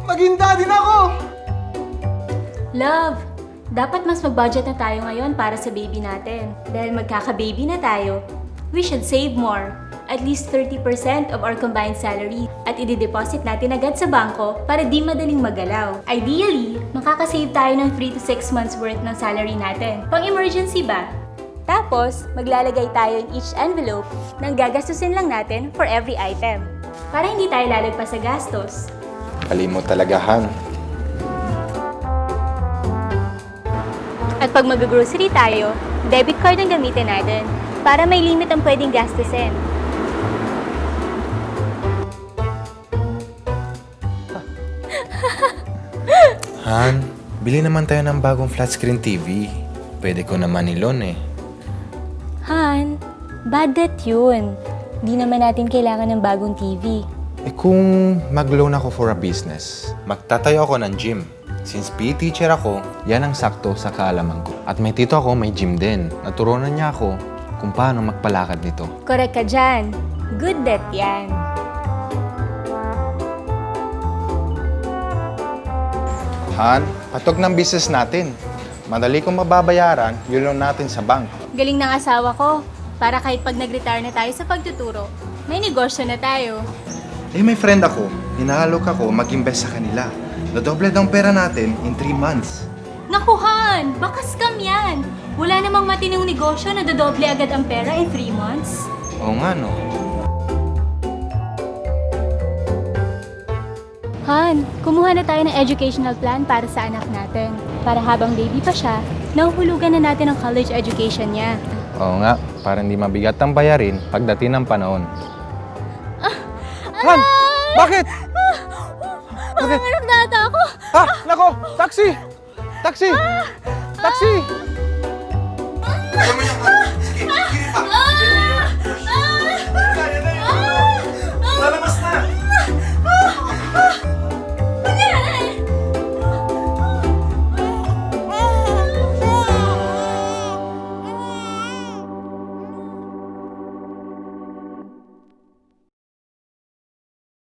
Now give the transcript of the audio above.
Maging daddy na ako! Love, dapat mas mag-budget na tayo ngayon para sa baby natin. Dahil magkaka-baby na tayo, we should save more. At least 30% of our combined salary at i-deposit natin agad sa bangko para di madaling magalaw. Ideally, makakasave tayo ng 3 to 6 months worth ng salary natin. Pang-emergency ba? Tapos, maglalagay tayo in each envelope ng gagastusin lang natin for every item. Para hindi tayo lalagpas sa gastos. Kali mo talaga, Han. At pag mag-grocery tayo, debit card ang gamitin natin para may limit ang pwedeng gastusin. Han, bili naman tayo ng bagong flat screen TV. Pwede ko naman ilon eh. Han, bad debt yun. Di naman natin kailangan ng bagong TV. Eh kung mag-loan ako for a business, magtatayo ako ng gym. Since PE teacher ako, yan ang sakto sa kaalaman ko. At may tito ako, may gym din. Naturunan niya ako kung paano magpalakad nito. Correct ka dyan. Good debt yan. Han, patog ng business natin. Madali kong mababayaran yung loan natin sa bank. Galing ng asawa ko. Para kahit pag nag-retire na tayo sa pagtuturo, may negosyo na tayo. Eh may friend ako, inaalok ako mag-invest sa kanila. Nadoble daw ang pera natin in 3 months. Naku Han, baka scam yan. Wala namang matinong negosyo na dodoble agad ang pera in 3 months. Oo nga no. Han, kumuha na tayo ng educational plan para sa anak natin. Para habang baby pa siya, nahuhulugan na natin ang college education niya. Oo nga, para hindi mabigat ang bayarin pagdating ng panahon. Han! Bakit? Bakit? Manganak na ata ako! Ah! Nako! Taxi! Taxi! Taxi! Kaya mo yung